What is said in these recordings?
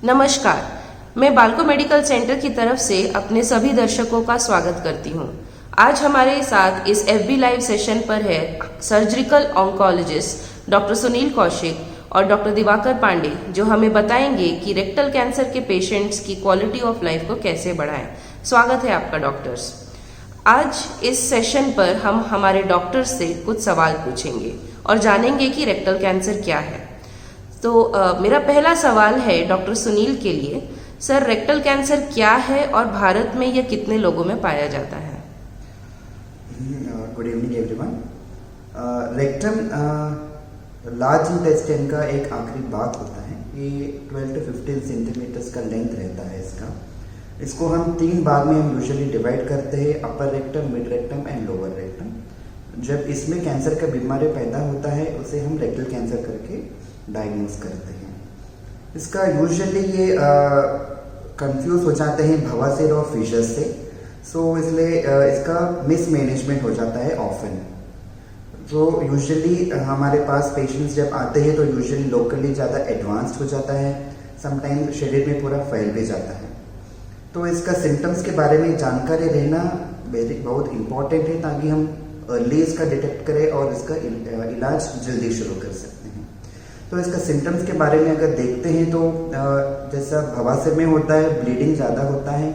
नमस्कार, मैं Balco medical centre की तरफ से अपने सभी दर्शकों का स्वागत करती हूँ। आज हमारे साथ इस FB लाइव सेशन पर है surgical oncologist doctor Sunil Kaushik और डॉक्टर दिवाकर पांडे, जो हमें बताएंगे कि रेक्टल कैंसर के पेशेंट्स की क्वालिटी ऑफ लाइफ को कैसे बढ़ाएं। स्वागत है आपका डॉक्टर्स। आज इस सेशन पर हम हमारे डॉक्टर्स से कुछ सवाल पूछेंगे और जानेंगे कि रेक्टल कैंसर क्या है। तो मेरा पहला सवाल है डॉक्टर सुनील के लिए। सर, रेक्टल कैंसर क्या है और भारत में यह कितने लोगों में पाया जाता है? Good evening everyone. Rectum large intestine का एक आखिरी भाग होता है। ये 12 to 15 सेंटीमीटर्स का लेंथ रहता है इसका। इसको हम 3 भाग में हम यूजुअली डिवाइड करते हैं, upper rectum, mid rectum and lower rectum. जब इसमें कैंसर का बीमारी पैदा होता है उसे हम रेक्टल कैंसर करके डायग्नोज करते हैं। इसका यूजुअली ये कंफ्यूज हो जाते हैं बवासीर और फिशर से, सो इसलिए इसका मिसमैनेजमेंट हो जाता है ऑफन। तो यूजुअली हमारे पास पेशेंट्स जब आते हैं तो यूजुअली लोकली ज़्यादा एडवांस्ड हो जाता है, समटाइम्स शरीर में पूरा फैल भी जाता है। तो इसका सिम्टम्स के बारे में जानकारी रहना बहुत इम्पॉर्टेंट है, ताकि हम अर्ली इसका डिटेक्ट करें और इसका इलाज जल्दी शुरू कर सकते हैं। तो इसका सिम्टम्स के बारे में अगर देखते हैं तो जैसा बवासीर में होता है, ब्लीडिंग ज़्यादा होता है,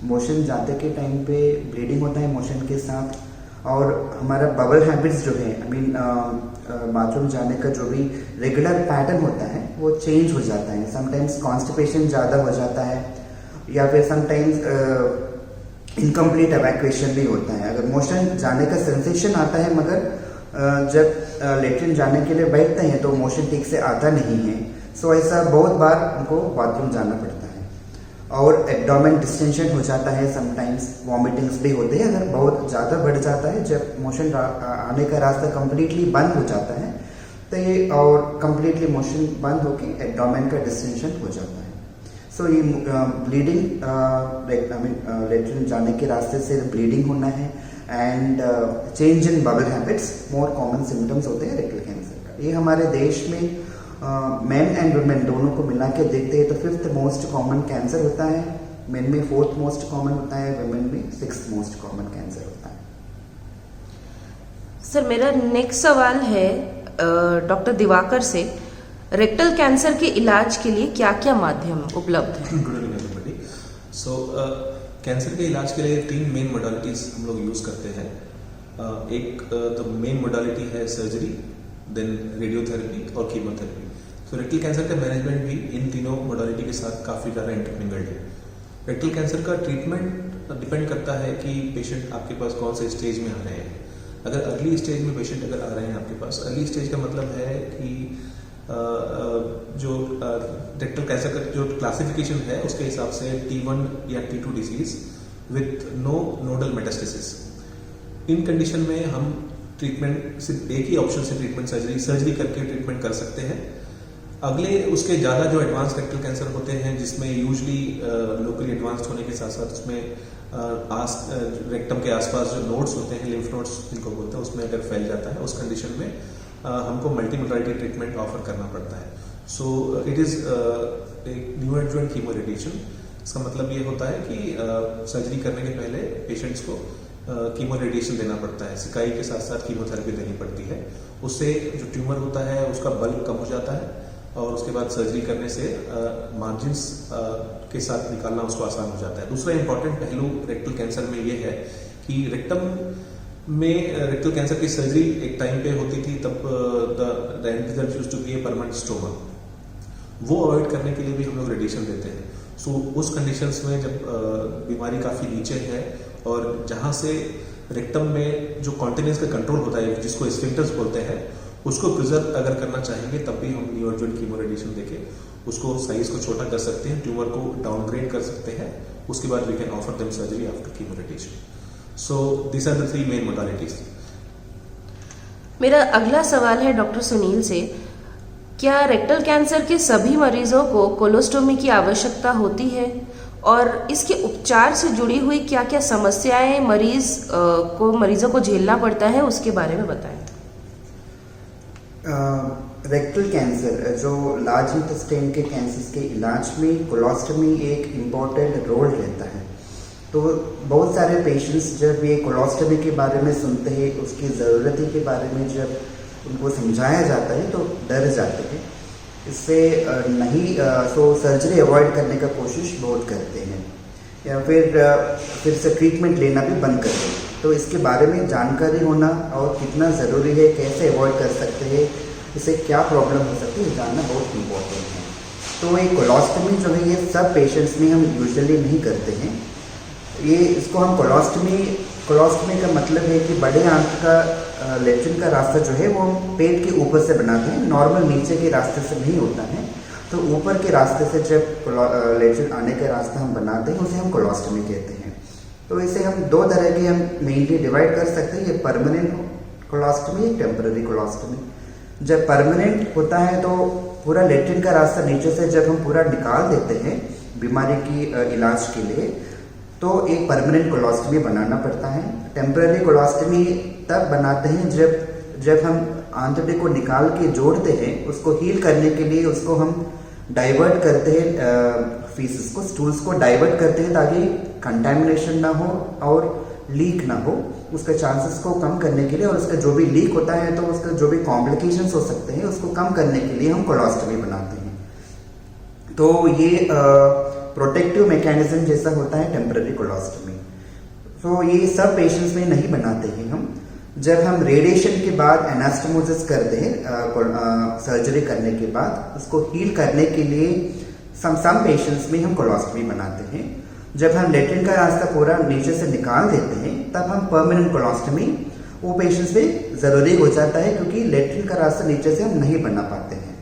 मोशन जाते के टाइम पे ब्लीडिंग होता है मोशन के साथ, और हमारा बबल हैबिट्स जो है, बाथरूम जाने का जो भी रेगुलर पैटर्न होता है वो चेंज हो जाता है। समटाइम्स कॉन्स्टिपेशन ज़्यादा हो जाता है, या फिर समटाइम्स इनकम्प्लीट एवैक्यूएशन भी होता है। अगर मोशन जाने का सेंसेशन आता है, मगर जब लेटरिन जाने के लिए बैठते हैं तो मोशन ठीक से आता नहीं है, सो ऐसा बहुत बार हमको बाथरूम जाना पड़ता है। और एब्डोमेन डिस्टेंशन हो जाता है, समटाइम्स वॉमिटिंग्स भी होते हैं अगर बहुत ज़्यादा बढ़ जाता है। जब मोशन आने का रास्ता कम्प्लीटली बंद हो जाता है तो ये और कम्प्लीटली मोशन बंद होके एब्डोमेन का डिस्टेंशन हो जाता है। सो ये ब्लीडिंग, लेटरिन जाने के रास्ते से ब्लीडिंग होना है, and change in bubble habits more common symptoms होते हैं रेक्टल कैंसर का। ये हमारे देश में मेन एंड वुमेन दोनों को मिला के देखते हैं तो 5th मोस्ट कॉमन कैंसर होता है, मेन में 4th मोस्ट कॉमन होता है, वुमेन में 6th मोस्ट कॉमन कैंसर होता है। सर, मेरा नेक्स्ट सवाल है डॉक्टर दिवाकर से। रेक्टल कैंसर के इलाज के लिए क्या क्या माध्यम उपलब्ध है? Good evening everybody. So cancer के इलाज के लिए 3 मेन मोडालिटीज हम लोग यूज करते हैं। एक तो मेन मोडालिटी है सर्जरी, देन रेडियोथेरेपी और कीमोथेरेपी। तो रेक्टल कैंसर का मैनेजमेंट भी इन तीनों मोडालिटी के साथ काफ़ी ज़्यादा इंटरमिंगल्ड है। रेक्टल कैंसर का ट्रीटमेंट डिपेंड करता है कि पेशेंट आपके पास कौन से स्टेज में आ रहे हैं। अगर अर्ली स्टेज में पेशेंट अगर आ रहे हैं आपके पास, अर्ली स्टेज का मतलब है कि जो रेक्टल कैंसर का जो क्लासिफिकेशन है उसके हिसाब से T1 या T2 disease with no nodal metastasis. इन कंडीशन में हम ट्रीटमेंट सिर्फ एक ही ऑप्शन से ट्रीटमेंट सर्जरी करके ट्रीटमेंट कर सकते हैं। अगले उसके ज़्यादा जो एडवांस रेक्टल कैंसर होते हैं, जिसमें यूजली लोकली एडवांस्ड होने के साथ साथ उसमें रेक्टम के आसपास जो नोड्स होते हैं, लिम्फ नोड्स जिनको बोलते हैं, उसमें अगर फैल जाता है, उस कंडीशन में हमको मल्टी मोडालिटी ट्रीटमेंट ऑफर करना पड़ता है। So it is new adjuvant chemo radiation. इसका मतलब ये होता है कि सर्जरी करने के पहले पेशेंट्स को कीमो रेडिएशन देना पड़ता है, सिकाई के साथ साथ कीमोथेरेपी देनी पड़ती है। उससे जो ट्यूमर होता है उसका बल कम हो जाता है, और उसके बाद सर्जरी करने से मार्जिन्स के साथ निकालना उसको आसान हो जाता है। दूसरा इंपॉर्टेंट पहलू रेक्टल कैंसर में ये है कि रेक्टम में रेक्टल कैंसर की सर्जरी एक टाइम पे होती थी, तब the end result used to be a permanent stoma. वो अवॉइड करने के लिए भी हम लोग रेडिएशन देते हैं। सो उस कंडीशंस में जब बीमारी काफ़ी नीचे है और जहाँ से रेक्टम में जो कॉन्टिनेंस का कंट्रोल होता है, जिसको स्फिंक्टर्स बोलते हैं, उसको प्रिजर्व अगर करना चाहेंगे तब भी हम न्यू एडजुवेंट कीमो रेडिएशन देके उसको साइज को छोटा कर सकते हैं, ट्यूमर को डाउनग्रेड कर सकते हैं। उसके बाद we can offer them surgery after chemo radiation. So this are the 3 main modalities. मेरा अगला सवाल है डॉक्टर सुनील से। क्या रेक्टल कैंसर के सभी मरीजों को कोलोस्टोमी की आवश्यकता होती है, और इसके उपचार से जुड़ी हुई क्या क्या समस्याएं मरीजों को झेलना पड़ता है, उसके बारे में बताएं। रेक्टल कैंसर जो लार्ज इंटेस्टाइन के कैंसर के इलाज में कोलोस्टमी एक इम्पॉर्टेंट रोल रहता है। तो बहुत सारे पेशेंट्स जब ये कोलोस्टमी के बारे में सुनते हैं, उसकी ज़रूरत के बारे में जब उनको समझाया जाता है तो डर जाते हैं, इससे नहीं सो सर्जरी अवॉइड करने का कोशिश बहुत करते हैं या फिर से ट्रीटमेंट लेना भी बंद कर दें। तो इसके बारे में जानकारी होना और कितना ज़रूरी है, कैसे अवॉइड कर सकते हैं, इससे क्या प्रॉब्लम हो सकती है, जानना बहुत इम्पोर्टेंट है। तो ये कोलोस्टमी जो है ये सब पेशेंट्स में हम यूजुअली नहीं करते हैं। ये इसको हम कोलोस्टमी का मतलब है कि बड़े आंत का लेट्रिन का रास्ता जो है वो पेट के ऊपर से बनाते हैं, नॉर्मल नीचे के रास्ते से नहीं होता है। तो ऊपर के रास्ते से जब लेट्रिन आने का रास्ता हम बनाते हैं उसे हम कोलोस्टमी कहते हैं। तो इसे हम दो तरह के हम मेनली डिवाइड कर सकते हैं, ये परमानेंट कोलोस्टमी, टेम्पररी कोलोस्टमी। जब परमानेंट होता है तो पूरा लेट्रिन का रास्ता नीचे से जब हम पूरा निकाल देते हैं बीमारी की इलाज के लिए, तो एक परमानेंट कोलोस्टमी बनाना पड़ता है। टेम्पररी कोलोस्टमी तब बनाते हैं जब हम आंतड़े को निकाल के जोड़ते हैं, उसको हील करने के लिए उसको हम डाइवर्ट करते हैं, फीसेस को, स्टूल्स को डाइवर्ट करते हैं ताकि कंटामिनेशन ना हो और लीक ना हो, उसके चांसेस को कम करने के लिए, और उसका जो भी लीक होता है तो उसका जो भी कॉम्प्लिकेशंस हो सकते हैं उसको कम करने के लिए हम कोलोस्टमी बनाते हैं। तो ये प्रोटेक्टिव मैकेनिज्म जैसा होता है टेम्पररी कोलोस्टमी। तो ये सब पेशेंट्स में नहीं बनाते हैं हम। जब हम रेडिएशन के बाद एनास्टोमोसिस करते हैं सर्जरी करने के बाद, उसको हील करने के लिए सम पेशेंट्स में हम कोलोस्टमी बनाते हैं। जब हम लेट्रिन का रास्ता पूरा नीचे से निकाल देते हैं तब हम परमानेंट कोलोस्टमी वो पेशेंट्स में ज़रूरी हो जाता है, क्योंकि लेट्रिन का रास्ता नीचे से हम नहीं बना पाते हैं।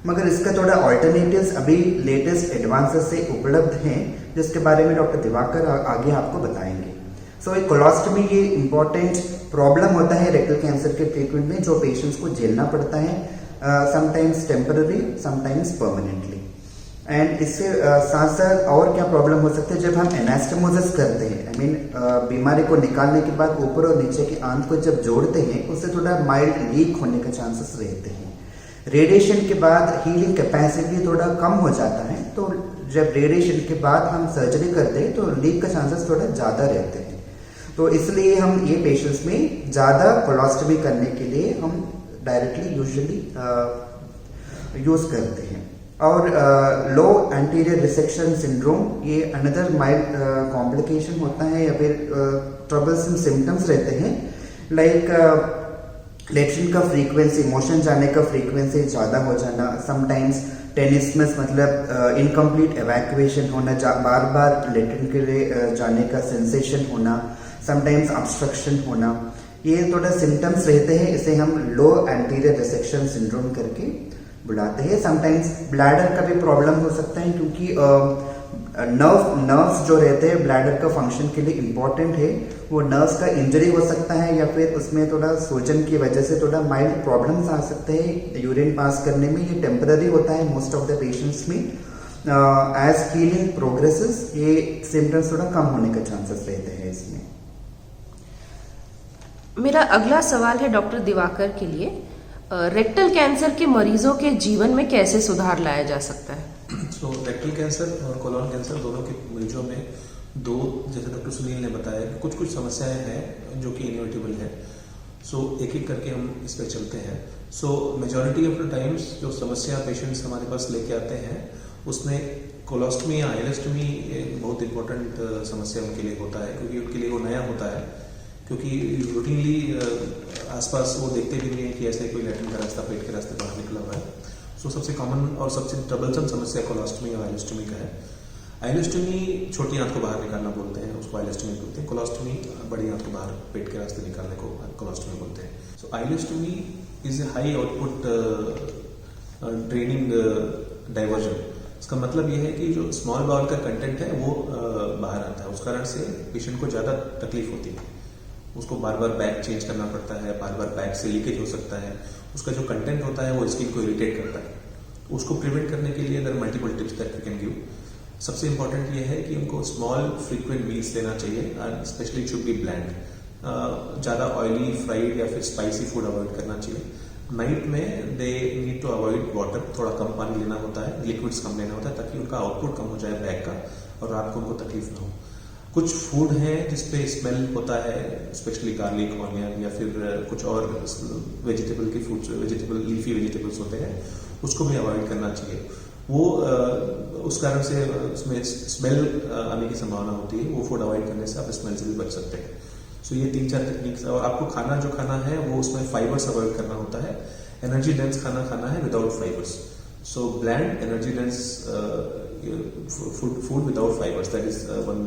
मगर इसका थोड़ा ऑल्टरनेटिव्स अभी लेटेस्ट एडवांसेस से उपलब्ध हैं, जिसके बारे में डॉक्टर दिवाकर आगे आपको बताएंगे। सो एक कोलोस्टमी ये इम्पॉर्टेंट प्रॉब्लम होता है रेक्टल कैंसर के ट्रीटमेंट में, जो पेशेंट्स को झेलना पड़ता है, sometimes temporary, sometimes permanently. And इससे साथ साथ और क्या प्रॉब्लम हो सकते हैं, जब हम एनास्टोमोसिस करते हैं, बीमारी को निकालने के बाद ऊपर और नीचे की आंत को जब जोड़ते हैं, उससे थोड़ा माइल्ड लीक होने का चांसेस रहते हैं। रेडिएशन के बाद हीलिंग कैपेसिटी थोड़ा कम हो जाता है, तो जब रेडिएशन के बाद हम सर्जरी करते हैं तो लीक का चांसेस थोड़ा ज़्यादा रहते हैं। तो इसलिए हम ये पेशेंट्स में ज़्यादा कोलोस्टमी करने के लिए हम डायरेक्टली यूजुअली यूज़ करते हैं। और लो एंटीरियर रिसेक्शन सिंड्रोम, ये अनदर माइल्ड कॉम्प्लिकेशन होता है या फिर ट्रबलसम सिम्टम्स रहते हैं, लाइक लेट्रिन का फ्रीक्वेंसी, मोशन जाने का फ्रीक्वेंसी ज़्यादा हो जाना, समटाइम्स टेनिसमस मतलब इनकम्प्लीट एवैक्यूएशन होना, बार बार लेट्रिन के लिए जाने का सेंसेशन होना, समटाइम्स ऑब्स्ट्रक्शन होना, ये थोड़ा सिम्टम्स रहते हैं। इसे हम लो एंटीरियर रिसेक्शन सिंड्रोम करके बुलाते हैं। समटाइम्स ब्लैडर का भी प्रॉब्लम हो सकता है, क्योंकि नर्व्स जो रहते हैं ब्लैडर का फंक्शन के लिए इम्पॉर्टेंट है, वो नर्व्स का इंजरी हो सकता है या फिर उसमें थोड़ा सूजन की वजह से थोड़ा माइल्ड प्रॉब्लम्स आ सकते हैं यूरिन पास करने में। ये टेम्पररी होता है मोस्ट ऑफ द पेशेंट्स में। एज हीलिंग प्रोग्रेसेस ये सिम्टम्स थोड़ा कम होने का चांसेस रहते हैं इसमें। मेरा अगला सवाल है डॉक्टर दिवाकर के लिए, रेक्टल कैंसर के मरीजों के जीवन में कैसे सुधार लाया जा सकता है? सो रेक्टल कैंसर और कोलोन कैंसर दोनों के मरीजों में दो, जैसे डॉक्टर सुनील ने बताया कि कुछ कुछ समस्याएं हैं जो कि इनोवेटेबल है। सो एक एक करके हम इस पर चलते हैं। सो मेजॉरिटी ऑफ द टाइम्स जो समस्या पेशेंट्स हमारे पास लेके आते हैं उसमें कोलोस्टमी या आइलेस्टमी एक बहुत इंपॉर्टेंट समस्या उनके लिए होता है, क्योंकि उनके लिए वो नया होता है, क्योंकि रूटीनली आसपास वो देखते भी नहीं है कि ऐसे कोई लैट्रिन का रास्ता पेट के रास्ते बाहर निकला हुआ है। सो सबसे कॉमन और सबसे ट्रबलसम समस्या कोलोस्टमी और आइलेस्टमी का है। आइलेस्टमी छोटी आंत को बाहर निकालना बोलते हैं, उसको आइलेस्टमी बोलते हैं। कोलोस्टमी बड़ी आंत को बाहर पेट के रास्ते निकालने को कोलोस्टमी बोलते हैं। So ileostomy is a high output draining diversion. इसका मतलब यह है कि जो स्मॉल बाउल का कंटेंट है वो बाहर आता है, उस कारण से पेशेंट को ज़्यादा तकलीफ होती है। उसको बार बार बैग चेंज करना पड़ता है, बार बार बैग से लीकेज हो सकता है, उसका जो कंटेंट होता है वो स्किन को इरिटेट करता है। उसको प्रिवेंट करने के लिए there multiple tips that we can give. सबसे इंपॉर्टेंट ये है कि उनको स्मॉल फ्रीक्वेंट मील्स लेना चाहिए, and especially should be bland. ज़्यादा ऑयली, फ्राइड या फिर स्पाइसी फूड अवॉइड करना चाहिए। नाइट में they need to avoid water, थोड़ा कम पानी लेना होता है, लिक्विड्स कम लेना होता है ताकि उनका आउटपुट कम हो जाए बैग का और रात को उनको तकलीफ ना हो। कुछ फूड है जिसपे स्मेल होता है, स्पेशली गार्लिक, ऑनियन या फिर कुछ और वेजिटेबल के फूड्स, लीफी वेजिटेबल्स होते हैं, उसको भी अवॉइड करना चाहिए। वो उस कारण से उसमें स्मेल आने की संभावना होती है, वो फूड अवॉइड करने से आप स्मेल से भी बच सकते हैं। सो ये 3-4 टेक्निक्स। और आपको खाना जो खाना है वो उसमें फाइबर्स अवॉइड करना होता है, एनर्जी डेंस खाना खाना है without fibres. So bland energy dense food without fibers, that is one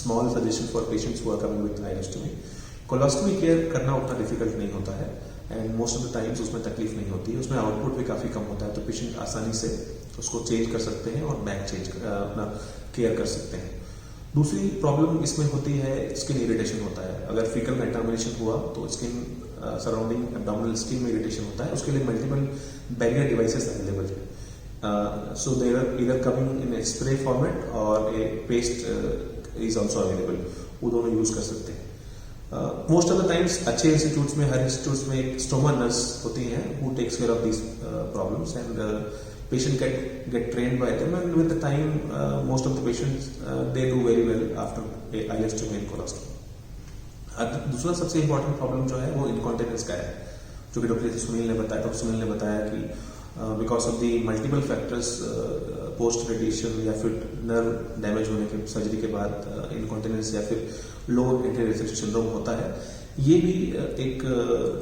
small suggestion for patients who are coming with ileostomy. Colostomy care करना उतना डिफिकल्ट नहीं होता है and most of the times उसमें तकलीफ नहीं होती है, उसमें आउटपुट भी काफी कम होता है, तो पेशेंट आसानी से उसको चेंज कर सकते हैं और बैग अपना केयर कर सकते हैं। दूसरी प्रॉब्लम इसमें होती है स्किन इरिटेशन होता है। अगर फीकल कंटामिनेशन हुआ तो स्किन सराउंडिंग एब्डोमिनल स्किन में इरिटेशन होता है, उसके लिए मल्टीपल बैरियर डिवाइसेस अवेलेबल है। So they are either coming in a spray format or a paste is also available, वो दोनों यूज कर सकते हैं। मोस्ट ऑफ द टाइम्स अच्छे इंस्टीट्यूट्स में, हर इंस्टीट्यूट्स में एक स्टोमा नर्स होती हैं who takes care of these problems and patient get trained by them, and with the time most of the patients they do very well after ileostomy and colostomy। दूसरा सबसे important problem जो है वो incontinence का है, जो कि doctor Sunil ने बताया कि because of the multiple factors post radiation या फिर नर्व डैमेज होने के सर्जरी के बाद इनकॉन्टिनेंस या फिर लो एंटी सिंड्रोम होता है। ये भी एक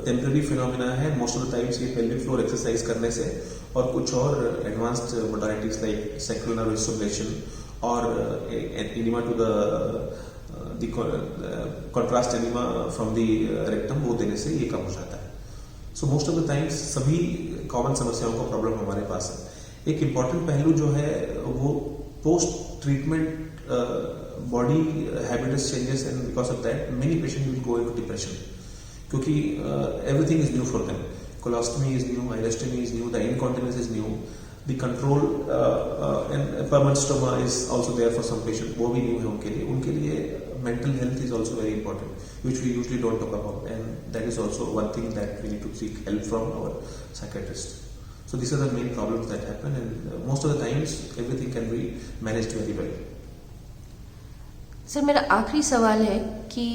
टेम्पररी फिनोमिना है। मोस्ट ऑफ द टाइम्स ये पेल्विक फ्लोर एक्सरसाइज करने से और कुछ और advanced modalities like sacral nerve stimulation और enema to the contrast enema from the rectum, वो देने से ये कम हो जाता है। So most of the times सभी कॉमन समस्याओं का प्रॉब्लम हमारे पास है। एक इम्पॉर्टेंट पहलू जो है वो post treatment body habitus changes, and because of that many patient will go into depression, क्योंकि everything is new for them. Colostomy is new, ileostomy is new, the incontinence is new, the control and permanent stoma is also there for some patient, वो भी new है उनके लिए mental health is also very important, which we usually don't talk about, and that is also one thing that we need to seek help from our psychiatrist. So these are the main problems that happen, and most of the times everything can be managed very well. Sir, मेरा आखिरी सवाल है कि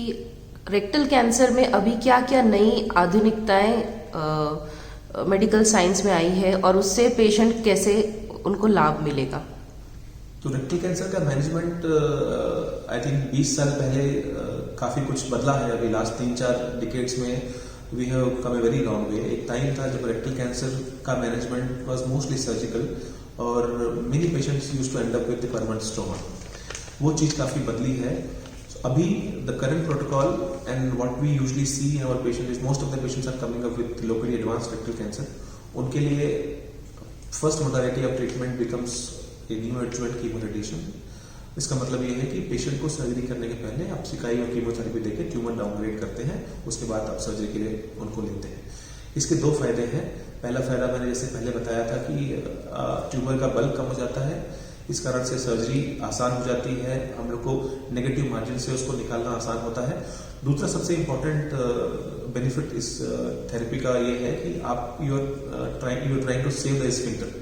rectal cancer में अभी क्या क्या नई आधुनिकताएं मेडिकल साइंस में आई है और उससे पेशेंट कैसे उनको लाभ मिलेगा? तो रेक्टल कैंसर का मैनेजमेंट आई थिंक 20 साल पहले काफी कुछ बदला है। अभी लास्ट 3-4 डिकेड्स में we have come a very long way. एक टाइम था जब रेक्टल कैंसर का मैनेजमेंट वाज मोस्टली सर्जिकल और many patients used to end up with the permanent stoma. वो चीज काफी बदली है। अभी the current protocol and what we usually see in our patient is most of the patients are coming up with locally advanced rectal cancer. उनके लिए first modality of treatment becomes neoadjuvant chemoradiation. इसका मतलब ये है कि patient को surgery करने के पहले आप सिकाई और कीमोथेरेपी देके ट्यूमर डाउनग्रेड करते हैं, उसके बाद आप सर्जरी के लिए उनको लेते हैं। इसके 2 फायदे हैं। पहला फायदा मैंने जैसे पहले बताया था कि ट्यूमर का बल कम हो जाता है, इस कारण से सर्जरी आसान हो जाती है, हम लोग को नेगेटिव मार्जिन से उसको निकालना आसान होता है। दूसरा सबसे इम्पोर्टेंट बेनिफिट इस थेरेपी का ये है कि आप you are trying to save the sphincter.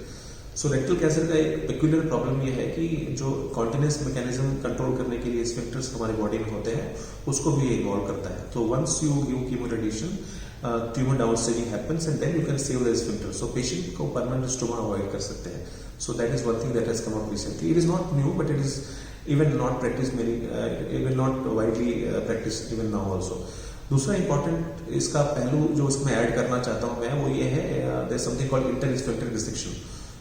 So rectal cancer का एक पेक्यूलर प्रॉब्लम ये है कि जो कॉन्टिनेंस मैकेनिज्म कंट्रोल करने के लिए स्फिंक्टर्स हमारे बॉडी में होते हैं उसको भी इन्वॉल्व करता है। तो once you give chemoradiation tumour downstaging happens and then you can save the sphincter. So patient को परमानेंट स्टोमा अवॉइड कर सकते हैं। So that is one thing that has come up recently. It is not new, but it is even not practiced even not widely practiced even now also. दूसरा important इसका पहलू जो इसमें add करना चाहता हूँ मैं वो ये है there is something called inter-sphincter dissection.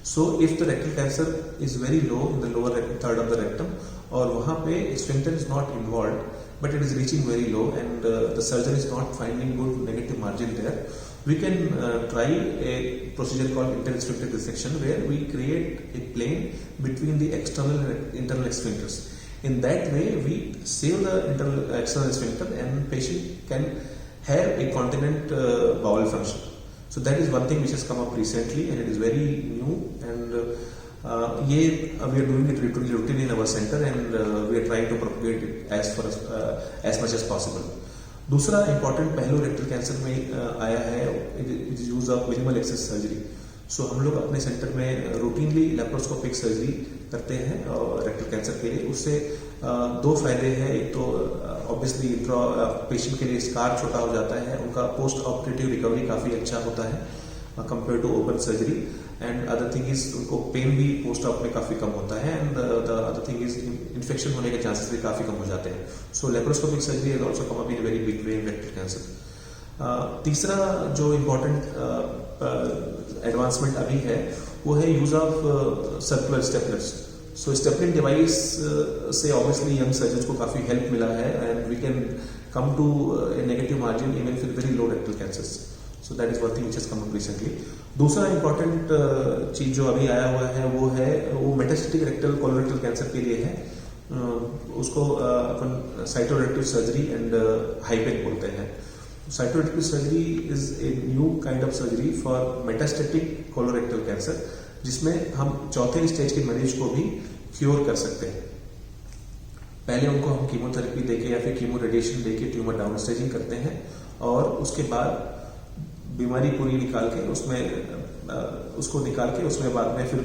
So if the rectal cancer is very low in the lower third of the rectum और वहाँ पे sphincter is not involved but it is reaching very low and the surgeon is not finding good negative margin there, we can try a procedure called inter-sphincter dissection where we create a plane between the external and internal sphincters. In that way, we save the external sphincter and patient can have a continent bowel function. So that is one thing which has come up recently and it is very new and we are doing it routine in our center and we are trying to propagate it as much as possible. दूसरा important पहलू rectal cancer में आया है use of minimal access surgery. So हम लोग अपने centre में routinely laparoscopic surgery करते हैं और रेक्टल कैंसर के लिए। उससे दो फायदे हैं। एक तो ऑब्वियसली पेशेंट के लिए स्कार छोटा हो जाता है, उनका पोस्ट ऑपरेटिव रिकवरी काफ़ी अच्छा होता है compare to open surgery. And other thing is उनको पेन भी पोस्ट ऑप में काफ़ी कम होता है। And the other thing is infection होने के चांसेस भी काफ़ी कम हो जाते हैं। So laparoscopic surgery is also come up in very big way in rectal cancer. तीसरा जो इम्पोर्टेंट एडवांसमेंट अभी है वो है use of circular staplers. So stapling device से ऑब्वियसली यंग सर्जन्स को काफ़ी हेल्प मिला है and we can come to a negative margin even with very low rectal cancers. So that is one thing which has come up recently. दूसरा important चीज जो अभी आया हुआ है वो मेटास्टेटिक रेक्टल कोलोरेक्टल कैंसर के लिए है। उसको अपन साइटोरेक्टिव सर्जरी एंड हाइपेक बोलते हैं। Cytoreductive surgery is a new kind of surgery for metastatic colorectal cancer, जिसमें हम चौथे स्टेज के मरीज को भी क्योर कर सकते हैं। पहले उनको हम कीमोथेरेपी देके या फिर कीमो रेडिएशन देके ट्यूमर डाउन स्टेजिंग करते हैं और उसके बाद बीमारी पूरी निकाल के उसमें बाद में फिर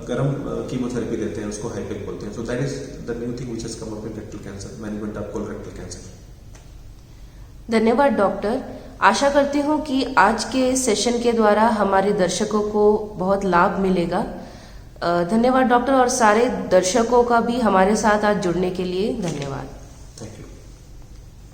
गर्म कीमोथेरेपी देते हैं, उसको हाइपेक बोलते हैं। सो that is the new thing which has come up in rectal cancer, management of colorectal cancer. धन्यवाद डॉक्टर। आशा करती हूँ कि आज के सेशन के द्वारा हमारे दर्शकों को बहुत लाभ मिलेगा। धन्यवाद डॉक्टर, और सारे दर्शकों का भी हमारे साथ आज जुड़ने के लिए धन्यवाद।